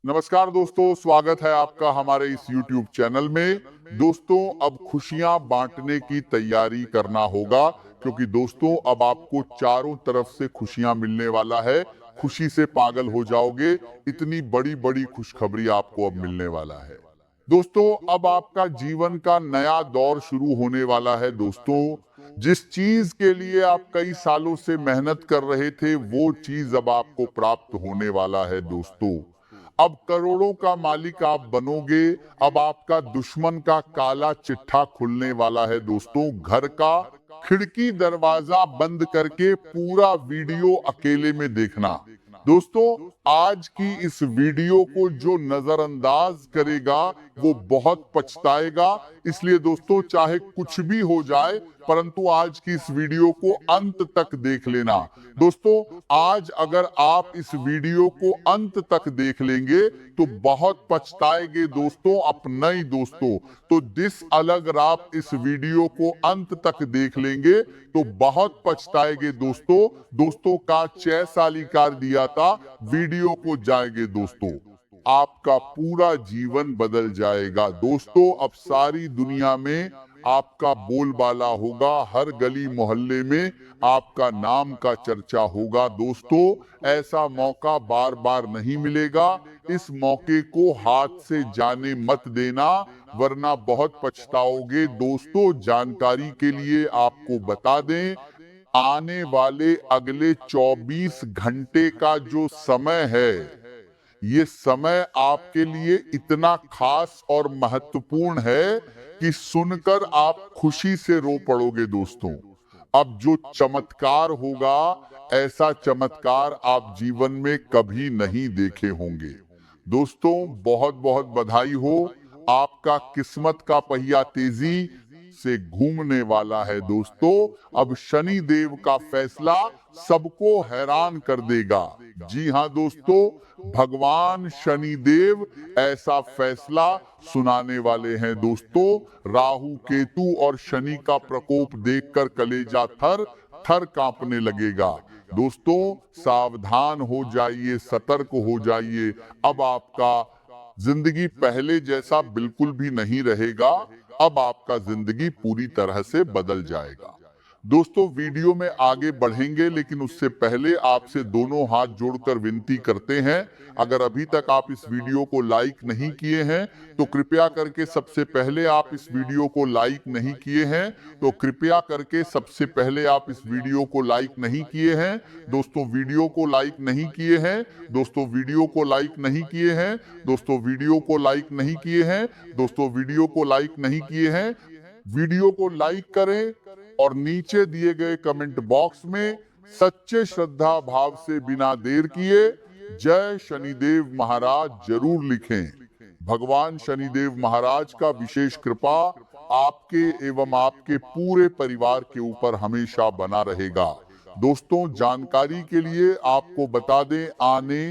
नमस्कार दोस्तों, स्वागत है आपका हमारे इस YouTube चैनल में। दोस्तों, अब खुशियां बांटने की तैयारी करना होगा क्योंकि दोस्तों अब आपको चारों तरफ से खुशियां मिलने वाला है। खुशी से पागल हो जाओगे, इतनी बड़ी बड़ी खुशखबरी आपको अब मिलने वाला है। दोस्तों, अब आपका जीवन का नया दौर शुरू होने वाला है। दोस्तों, जिस चीज के लिए आप कई सालों से मेहनत कर रहे थे, वो चीज अब आपको प्राप्त होने वाला है। दोस्तों, अब करोड़ों का मालिक आप बनोगे। अब आपका दुश्मन का काला चिट्ठा खुलने वाला है। दोस्तों, घर का खिड़की दरवाजा बंद करके पूरा वीडियो अकेले में देखना। दोस्तों, आज की इस वीडियो को जो नजरअंदाज करेगा वो बहुत पछताएगा। इसलिए दोस्तों, चाहे कुछ भी हो जाए, परंतु आज की इस वीडियो को अंत तक देख लेना। दोस्तों, आज अगर आप इस वीडियो को अंत तक देख लेंगे तो बहुत पछताएंगे दोस्तों, अपना ही दोस्तों। तो दिस अगर आप इस वीडियो को अंत तक देख लेंगे तो बहुत पछताएंगे दोस्तों। दोस्तों का 6 सालीकार दिया था, वीडियो को जाएंगे दोस्तों। आपका पूरा जीवन बदल जाएगा दोस्तों। अब सारी दुनिया में आपका बोलबाला होगा, हर गली मोहल्ले में आपका नाम का चर्चा होगा। दोस्तों, ऐसा मौका बार बार नहीं मिलेगा। इस मौके को हाथ से जाने मत देना, वरना बहुत पछताओगे। दोस्तों, जानकारी के लिए आपको बता दें, आने वाले अगले 24 घंटे का जो समय है, ये समय आपके लिए इतना खास और महत्वपूर्ण है कि सुनकर आप खुशी से रो पड़ोगे। दोस्तों, अब जो चमत्कार होगा, ऐसा चमत्कार आप जीवन में कभी नहीं देखे होंगे। दोस्तों, बहुत बहुत बधाई हो, आपका किस्मत का पहिया तेजी से घूमने वाला है। दोस्तों, अब शनि देव का फैसला सबको हैरान कर देगा। जी हाँ दोस्तों, भगवान शनि देव ऐसा फैसला सुनाने वाले हैं। दोस्तों, राहु केतु और शनि का प्रकोप देखकर कलेजा थर थर कांपने लगेगा। दोस्तों, सावधान हो जाइए, सतर्क हो जाइए। अब आपका जिंदगी पहले जैसा बिल्कुल भी नहीं रहेगा। अब आपका जिंदगी पूरी तरह से बदल जाएगा। दोस्तों, वीडियो में आगे बढ़ेंगे, लेकिन उससे पहले आपसे दोनों हाथ जोड़कर विनती करते हैं, अगर अभी तक आप इस वीडियो को लाइक नहीं किए हैं तो कृपया करके सबसे पहले आप इस वीडियो को लाइक नहीं किए हैं तो कृपया करके सबसे पहले आप इस वीडियो को लाइक नहीं किए हैं। दोस्तों, वीडियो को लाइक नहीं किए हैं। दोस्तों, वीडियो को लाइक नहीं किए हैं। दोस्तों, वीडियो को लाइक नहीं किए हैं। दोस्तों, वीडियो को लाइक नहीं किए हैं। वीडियो को लाइक करें और नीचे दिए गए कमेंट बॉक्स में सच्चे श्रद्धा भाव से बिना देर किए जय शनिदेव महाराज जरूर लिखें। भगवान शनिदेव महाराज का विशेष कृपा आपके एवं आपके पूरे परिवार के ऊपर हमेशा बना रहेगा। दोस्तों, जानकारी के लिए आपको बता दें, आने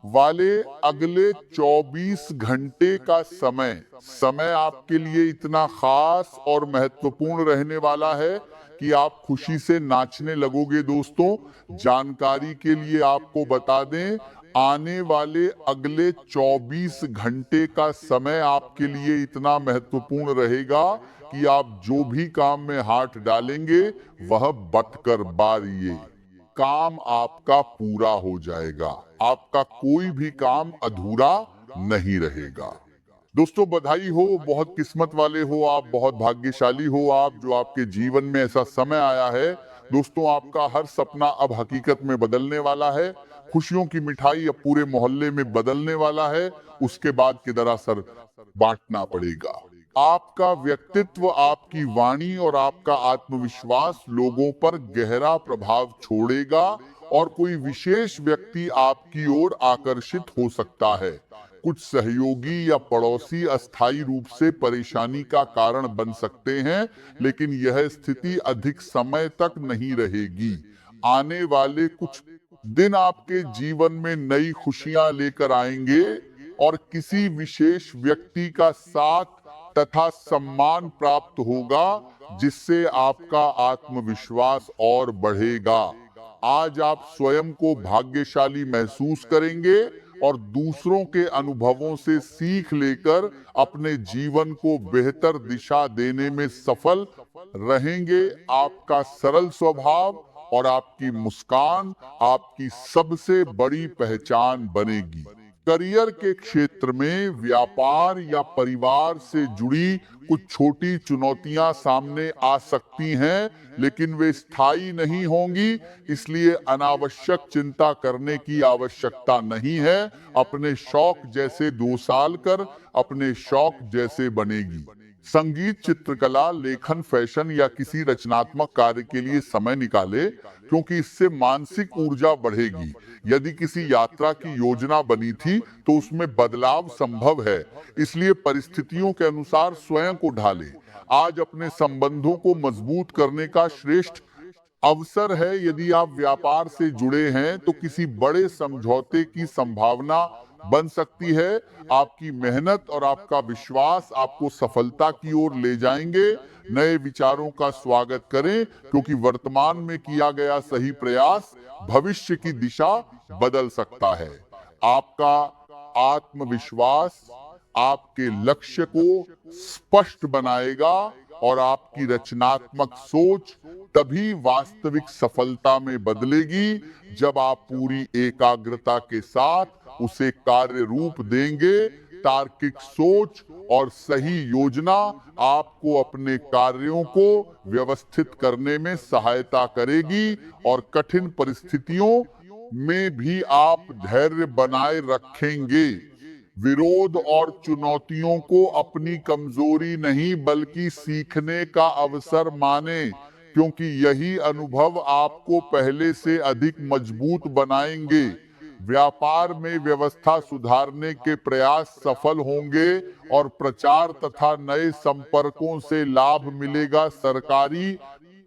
वाले अगले 24 घंटे का समय आपके लिए इतना खास और महत्वपूर्ण रहने वाला है कि आप खुशी से नाचने लगोगे। दोस्तों, जानकारी के लिए आपको बता दें, आने वाले अगले 24 घंटे का समय आपके लिए इतना महत्वपूर्ण रहेगा कि आप जो भी काम में हाथ डालेंगे वह बटकर बारिए काम आपका पूरा हो जाएगा। आपका कोई भी काम अधूरा नहीं रहेगा। दोस्तों, बधाई हो, बहुत किस्मत वाले हो आप, बहुत भाग्यशाली हो आप, जो आपके जीवन में ऐसा समय आया है। दोस्तों, आपका हर सपना अब हकीकत में बदलने वाला है। खुशियों की मिठाई अब पूरे मोहल्ले में बदलने वाला है। उसके बाद किधर असर बांटना पड़ेगा। आपका व्यक्तित्व, आपकी वाणी और आपका आत्मविश्वास लोगों पर गहरा प्रभाव छोड़ेगा और कोई विशेष व्यक्ति आपकी ओर आकर्षित हो सकता है। कुछ सहयोगी या पड़ोसी अस्थायी रूप से परेशानी का कारण बन सकते हैं, लेकिन यह स्थिति अधिक समय तक नहीं रहेगी। आने वाले कुछ दिन आपके जीवन में नई खुशियां लेकर आएंगे और किसी विशेष व्यक्ति का साथ तथा सम्मान प्राप्त होगा, जिससे आपका आत्मविश्वास और बढ़ेगा। आज आप स्वयं को भाग्यशाली महसूस करेंगे और दूसरों के अनुभवों से सीख लेकर अपने जीवन को बेहतर दिशा देने में सफल रहेंगे। आपका सरल स्वभाव और आपकी मुस्कान आपकी सबसे बड़ी पहचान बनेगी। करियर के क्षेत्र में व्यापार या परिवार से जुड़ी कुछ छोटी चुनौतियां सामने आ सकती हैं, लेकिन वे स्थायी नहीं होंगी, इसलिए अनावश्यक चिंता करने की आवश्यकता नहीं है। अपने शौक जैसे 2 साल कर अपने शौक जैसे बनेगी। संगीत, चित्रकला, लेखन, फैशन या किसी रचनात्मक कार्य के लिए समय निकाले, क्योंकि इससे मानसिक ऊर्जा बढ़ेगी। यदि किसी यात्रा की योजना बनी थी तो उसमें बदलाव संभव है, इसलिए परिस्थितियों के अनुसार स्वयं को ढालें। आज अपने संबंधों को मजबूत करने का श्रेष्ठ अवसर है। यदि आप व्यापार से जुड़े हैं तो किसी बड़े समझौते की संभावना बन सकती है। आपकी मेहनत और आपका विश्वास आपको सफलता की ओर ले जाएंगे। नए विचारों का स्वागत करें, क्योंकि वर्तमान में किया गया सही प्रयास भविष्य की दिशा बदल सकता है। आपका आत्मविश्वास आपके लक्ष्य को स्पष्ट बनाएगा और आपकी रचनात्मक सोच तभी वास्तविक सफलता में बदलेगी, जब आप पूरी एकाग्रता के साथ उसे कार्य रूप देंगे। तार्किक सोच और सही योजना आपको अपने कार्यों को व्यवस्थित करने में सहायता करेगी और कठिन परिस्थितियों में भी आप धैर्य बनाए रखेंगे। विरोध और चुनौतियों को अपनी कमजोरी नहीं बल्कि सीखने का अवसर माने, क्योंकि यही अनुभव आपको पहले से अधिक मजबूत बनाएंगे। व्यापार में व्यवस्था सुधारने के प्रयास सफल होंगे और प्रचार तथा नए संपर्कों से लाभ मिलेगा। सरकारी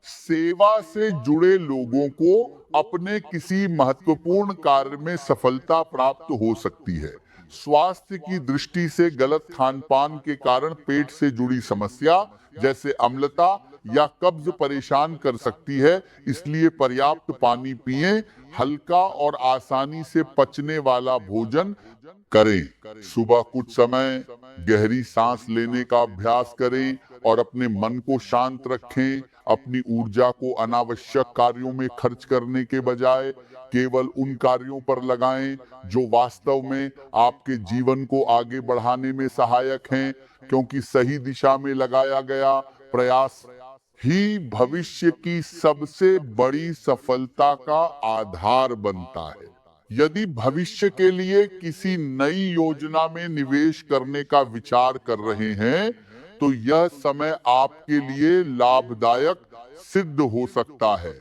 सेवा से जुड़े लोगों को अपने किसी महत्वपूर्ण कार्य में सफलता प्राप्त हो सकती है। स्वास्थ्य की दृष्टि से गलत खान-पान के कारण पेट से जुड़ी समस्या जैसे अम्लता या कब्ज परेशान कर सकती है, इसलिए पर्याप्त पानी पिएं, हल्का और आसानी से पचने वाला भोजन करें। सुबह कुछ समय गहरी सांस लेने का अभ्यास करें और अपने मन को शांत रखें। अपनी ऊर्जा को अनावश्यक कार्यों में खर्च करने के बजाय केवल उन कार्यों पर लगाएं जो वास्तव में आपके जीवन को आगे बढ़ाने में सहायक हैं, क्योंकि सही दिशा में लगाया गया प्रयास ही भविष्य की सबसे बड़ी सफलता का आधार बनता है। यदि भविष्य के लिए किसी नई योजना में निवेश करने का विचार कर रहे हैं, तो यह समय आपके लिए लाभदायक सिद्ध हो सकता है।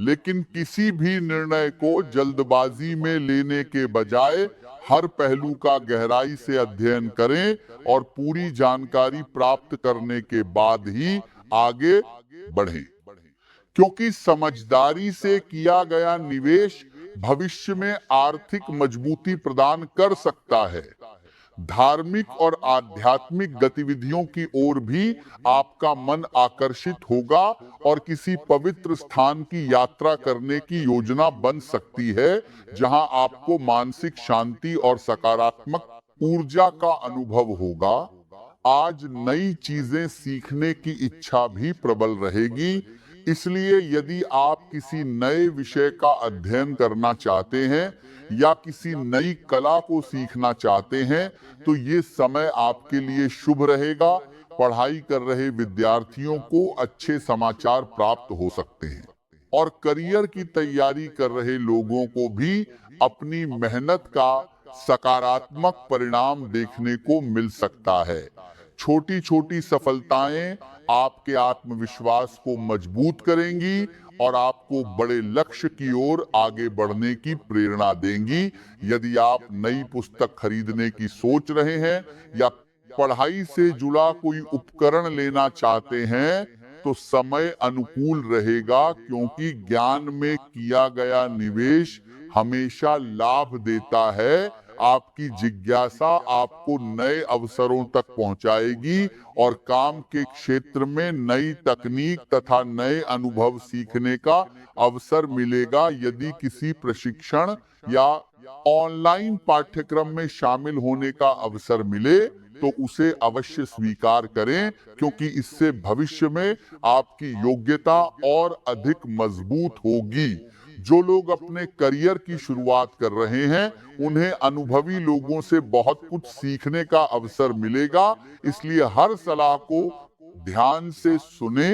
लेकिन किसी भी निर्णय को जल्दबाजी में लेने के बजाय हर पहलू का गहराई से अध्ययन करें और पूरी जानकारी प्राप्त करने के बाद ही आगे बढ़ें, क्योंकि समझदारी से किया गया निवेश भविष्य में आर्थिक मजबूती प्रदान कर सकता है। धार्मिक और आध्यात्मिक गतिविधियों की ओर भी आपका मन आकर्षित होगा और किसी पवित्र स्थान की यात्रा करने की योजना बन सकती है, जहां आपको मानसिक शांति और सकारात्मक ऊर्जा का अनुभव होगा। आज नई चीजें सीखने की इच्छा भी प्रबल रहेगी, इसलिए यदि आप किसी नए विषय का अध्ययन करना चाहते हैं या किसी नई कला को सीखना चाहते हैं, तो ये समय आपके लिए शुभ रहेगा। पढ़ाई कर रहे विद्यार्थियों को अच्छे समाचार प्राप्त हो सकते हैं और करियर की तैयारी कर रहे लोगों को भी अपनी मेहनत का सकारात्मक परिणाम देखने को मिल सकता है। छोटी छोटी सफलताएं आपके आत्मविश्वास को मजबूत करेंगी और आपको बड़े लक्ष्य की ओर आगे बढ़ने की प्रेरणा देंगी। यदि आप नई पुस्तक खरीदने की सोच रहे हैं या पढ़ाई से जुड़ा कोई उपकरण लेना चाहते हैं, तो समय अनुकूल रहेगा, क्योंकि ज्ञान में किया गया निवेश हमेशा लाभ देता है आपकी जिज्ञासा आपको नए अवसरों तक पहुंचाएगी और काम के क्षेत्र में नई तकनीक तथा नए अनुभव सीखने का अवसर मिलेगा। यदि किसी प्रशिक्षण या ऑनलाइन पाठ्यक्रम में शामिल होने का अवसर मिले तो उसे अवश्य स्वीकार करें, क्योंकि इससे भविष्य में आपकी योग्यता और अधिक मजबूत होगी। जो लोग अपने करियर की शुरुआत कर रहे हैं, उन्हें अनुभवी लोगों से बहुत कुछ सीखने का अवसर मिलेगा। इसलिए हर सलाह को ध्यान से सुने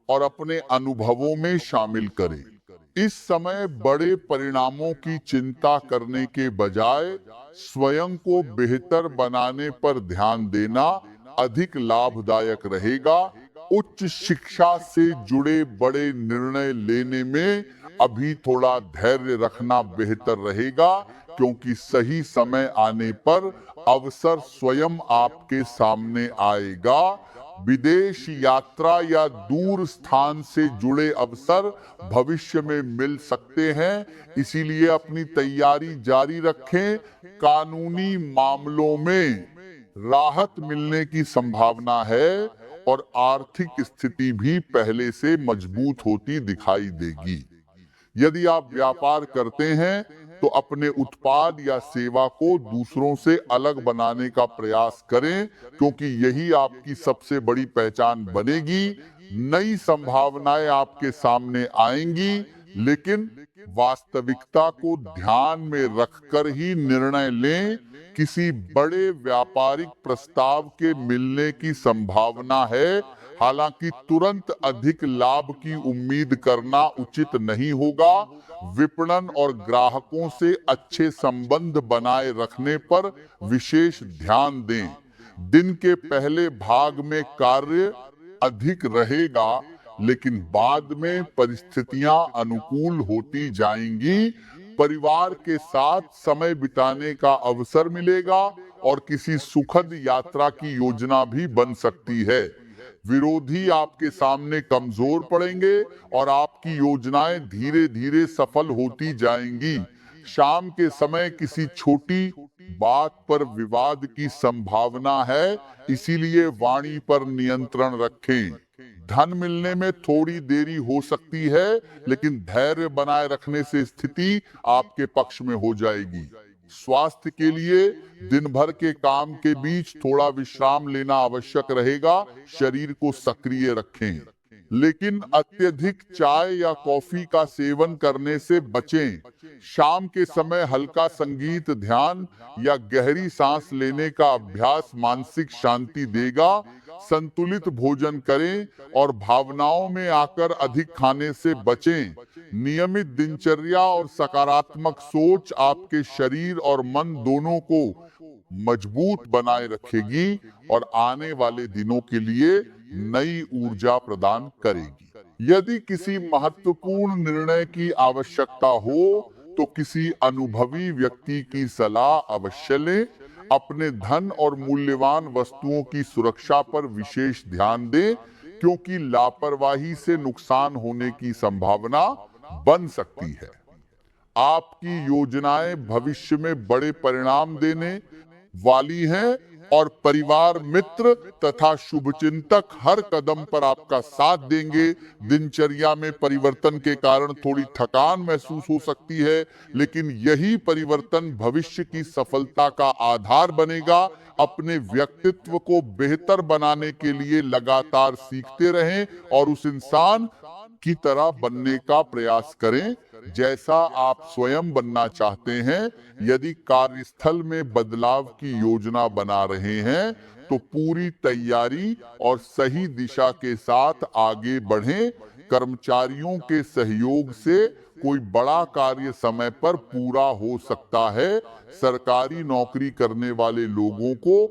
और अपने अनुभवों में शामिल करें। इस समय बड़े परिणामों की चिंता करने के बजाय स्वयं को बेहतर बनाने पर ध्यान देना अधिक लाभदायक रहेगा। उच्च शिक्षा से जुड़े बड़े निर्णय लेने में अभी थोड़ा धैर्य रखना बेहतर रहेगा, क्योंकि सही समय आने पर अवसर स्वयं आपके सामने आएगा। विदेश यात्रा या दूर स्थान से जुड़े अवसर भविष्य में मिल सकते हैं, इसीलिए अपनी तैयारी जारी रखें। कानूनी मामलों में राहत मिलने की संभावना है और आर्थिक स्थिति भी पहले से मजबूत होती दिखाई देगी। यदि आप व्यापार करते हैं तो अपने उत्पाद या सेवा को दूसरों से अलग बनाने का प्रयास करें, क्योंकि यही आपकी सबसे बड़ी पहचान बनेगी। नई संभावनाएं आपके सामने आएंगी, लेकिन वास्तविकता को ध्यान में रखकर ही निर्णय लें। किसी बड़े व्यापारिक प्रस्ताव के मिलने की संभावना है, हालांकि तुरंत अधिक लाभ की उम्मीद करना उचित नहीं होगा। विपणन और ग्राहकों से अच्छे संबंध बनाए रखने पर विशेष ध्यान दें। दिन के पहले भाग में कार्य अधिक रहेगा, लेकिन बाद में परिस्थितियां अनुकूल होती जाएंगी। परिवार के साथ समय बिताने का अवसर मिलेगा और किसी सुखद यात्रा की योजना भी बन सकती है। विरोधी आपके सामने कमजोर पड़ेंगे और आपकी योजनाएं धीरे धीरे सफल होती जाएंगी। शाम के समय किसी छोटी बात पर विवाद की संभावना है, इसीलिए वाणी पर नियंत्रण रखें। धन मिलने में थोड़ी देरी हो सकती है, लेकिन धैर्य बनाए रखने से स्थिति आपके पक्ष में हो जाएगी। स्वास्थ्य के लिए दिन भर के काम के बीच थोड़ा विश्राम लेना आवश्यक रहेगा। शरीर को सक्रिय रखें, लेकिन अत्यधिक चाय या कॉफी का सेवन करने से बचें। शाम के समय हल्का संगीत, ध्यान या गहरी सांस लेने का अभ्यास मानसिक शांति देगा। संतुलित भोजन करें और भावनाओं में आकर अधिक खाने से बचें। नियमित दिनचर्या और सकारात्मक सोच आपके शरीर और मन दोनों को मजबूत बनाए रखेगी और आने वाले दिनों के लिए नई ऊर्जा प्रदान करेगी। यदि किसी महत्वपूर्ण निर्णय की आवश्यकता हो तो किसी अनुभवी व्यक्ति की सलाह अवश्य लें। अपने धन और मूल्यवान वस्तुओं की सुरक्षा पर विशेष ध्यान दें, क्योंकि लापरवाही से नुकसान होने की संभावना बन सकती है। आपकी योजनाएं भविष्य में बड़े परिणाम देने वाली हैं और परिवार, मित्र तथा शुभचिंतक हर कदम पर आपका साथ देंगे। दिनचर्या में परिवर्तन के कारण थोड़ी थकान महसूस हो सकती है, लेकिन यही परिवर्तन भविष्य की सफलता का आधार बनेगा। अपने व्यक्तित्व को बेहतर बनाने के लिए लगातार सीखते रहें और उस इंसान की तरह बनने का प्रयास करें जैसा आप स्वयं बनना चाहते हैं। यदि कार्यस्थल में बदलाव की योजना बना रहे हैं तो पूरी तैयारी और सही दिशा के साथ आगे बढ़ें। कर्मचारियों के सहयोग से कोई बड़ा कार्य समय पर पूरा हो सकता है। सरकारी नौकरी करने वाले लोगों को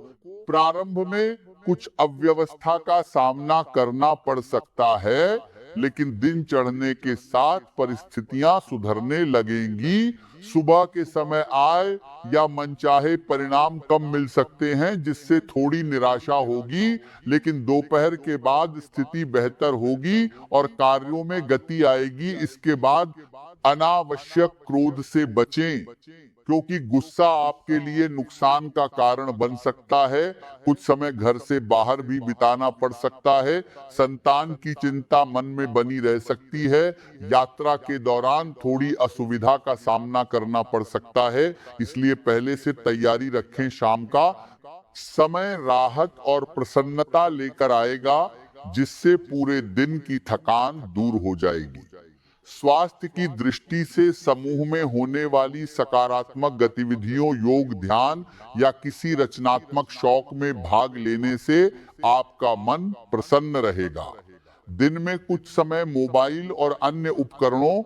प्रारंभ में कुछ अव्यवस्था का सामना करना पड़ सकता है, लेकिन दिन चढ़ने के साथ परिस्थितियां सुधरने लगेंगी। सुबह के समय आय या मनचाहे परिणाम कम मिल सकते हैं, जिससे थोड़ी निराशा होगी, लेकिन दोपहर के बाद स्थिति बेहतर होगी और कार्यों में गति आएगी। इसके बाद अनावश्यक क्रोध से बचें, क्योंकि गुस्सा आपके लिए नुकसान का कारण बन सकता है। कुछ समय घर से बाहर भी बिताना पड़ सकता है। संतान की चिंता मन में बनी रह सकती है। यात्रा के दौरान थोड़ी असुविधा का सामना करना पड़ सकता है, इसलिए पहले से तैयारी रखें। शाम का समय राहत और प्रसन्नता लेकर आएगा, जिससे पूरे दिन की थकान दूर हो जाएगी। स्वास्थ्य की दृष्टि से समूह में होने वाली सकारात्मक गतिविधियों, योग, ध्यान या किसी रचनात्मक शौक में भाग लेने से आपका मन प्रसन्न रहेगा। दिन में कुछ समय मोबाइल और अन्य उपकरणों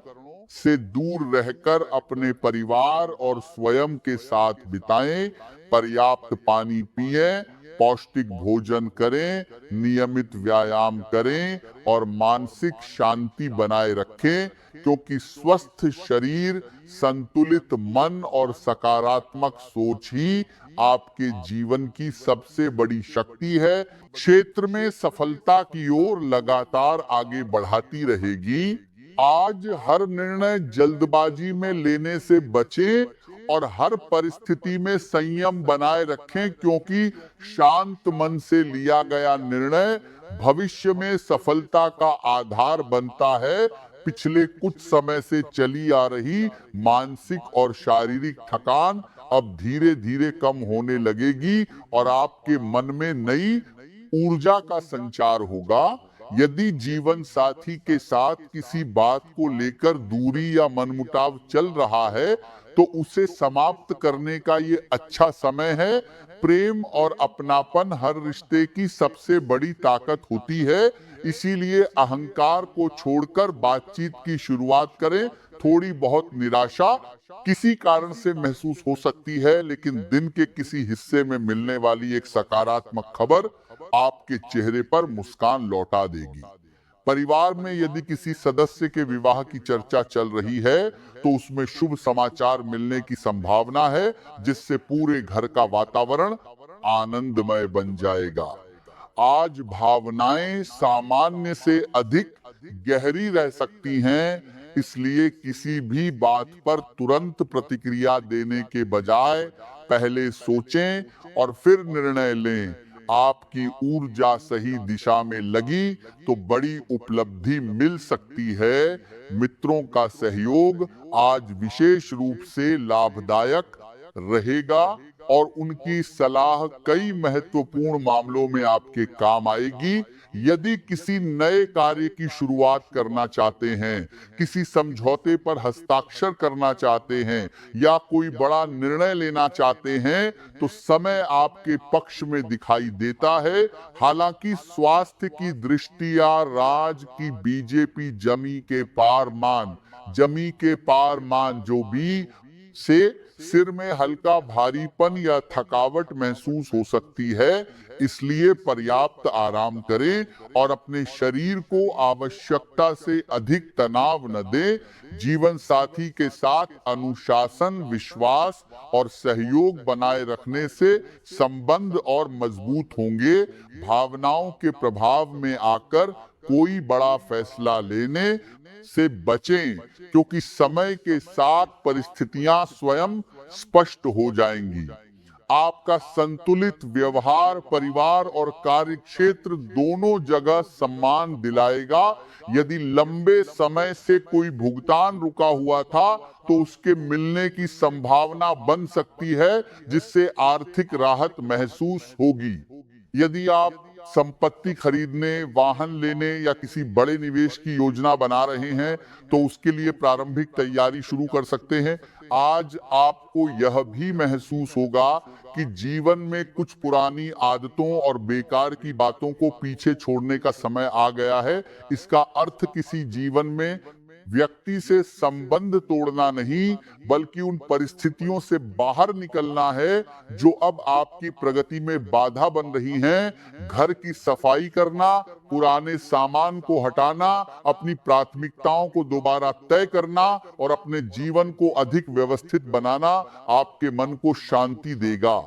से दूर रहकर अपने परिवार और स्वयं के साथ बिताएं। पर्याप्त पानी पिएं, पौष्टिक भोजन करें, नियमित व्यायाम करें और मानसिक शांति बनाए रखें, क्योंकि स्वस्थ शरीर, संतुलित मन और सकारात्मक सोच ही आपके जीवन की सबसे बड़ी शक्ति है। क्षेत्र में सफलता की ओर लगातार आगे बढ़ाती रहेगी। आज हर निर्णय जल्दबाजी में लेने से बचें और हर परिस्थिति में संयम बनाए रखें, क्योंकि शांत मन से लिया गया निर्णय भविष्य में सफलता का आधार बनता है। पिछले कुछ समय से चली आ रही मानसिक और शारीरिक थकान अब धीरे धीरे कम होने लगेगी और आपके मन में नई ऊर्जा का संचार होगा। यदि जीवन साथी के साथ किसी बात को लेकर दूरी या मनमुटाव चल रहा है, तो उसे समाप्त करने का ये अच्छा समय है। प्रेम और अपनापन हर रिश्ते की सबसे बड़ी ताकत होती है, इसीलिए अहंकार को छोड़कर बातचीत की शुरुआत करें। थोड़ी बहुत निराशा किसी कारण से महसूस हो सकती है, लेकिन दिन के किसी हिस्से में मिलने वाली एक सकारात्मक खबर आपके चेहरे पर मुस्कान लौटा देगी। परिवार में यदि किसी सदस्य के विवाह की चर्चा चल रही है, तो उसमें शुभ समाचार मिलने की संभावना है, जिससे पूरे घर का वातावरण आनंदमय बन जाएगा। आज भावनाएं सामान्य से अधिक गहरी रह सकती हैं, इसलिए किसी भी बात पर तुरंत प्रतिक्रिया देने के बजाय पहले सोचें और फिर निर्णय लें। आपकी ऊर्जा सही दिशा में लगी तो बड़ी उपलब्धि मिल सकती है। मित्रों का सहयोग आज विशेष रूप से लाभदायक रहेगा और उनकी सलाह कई महत्वपूर्ण मामलों में आपके काम आएगी। यदि किसी नए कार्य की शुरुआत करना चाहते हैं, किसी समझौते पर हस्ताक्षर करना चाहते हैं या कोई बड़ा निर्णय लेना चाहते हैं, तो समय आपके पक्ष में दिखाई देता है। हालांकि स्वास्थ्य की दृष्टिया राज की बीजेपी जमी के पार मान जो भी से सिर में हल्का भारीपन या थकावट महसूस हो सकती है, इसलिए पर्याप्त आराम करें और अपने शरीर को आवश्यकता से अधिक तनाव न दें। जीवन साथी के साथ अनुशासन, विश्वास और सहयोग बनाए रखने से संबंध और मजबूत होंगे। भावनाओं के प्रभाव में आकर कोई बड़ा फैसला लेने से बचें, क्योंकि समय के साथ परिस्थितियां स्वयं स्पष्ट हो जाएंगी। आपका संतुलित व्यवहार परिवार और कार्य क्षेत्र दोनों जगह सम्मान दिलाएगा। यदि लंबे समय से कोई भुगतान रुका हुआ था, तो उसके मिलने की संभावना बन सकती है, जिससे आर्थिक राहत महसूस होगी। यदि आप संपत्ति खरीदने, वाहन लेने या किसी बड़े निवेश की योजना बना रहे हैं, तो उसके लिए प्रारंभिक तैयारी शुरू कर सकते हैं। आज आपको यह भी महसूस होगा कि जीवन में कुछ पुरानी आदतों और बेकार की बातों को पीछे छोड़ने का समय आ गया है। इसका अर्थ किसी जीवन में व्यक्ति से संबंध तोड़ना नहीं, बल्कि उन परिस्थितियों से बाहर निकलना है जो अब आपकी प्रगति में बाधा बन रही हैं। घर की सफाई करना, पुराने सामान को हटाना, अपनी प्राथमिकताओं को दोबारा तय करना और अपने जीवन को अधिक व्यवस्थित बनाना आपके मन को शांति देगा।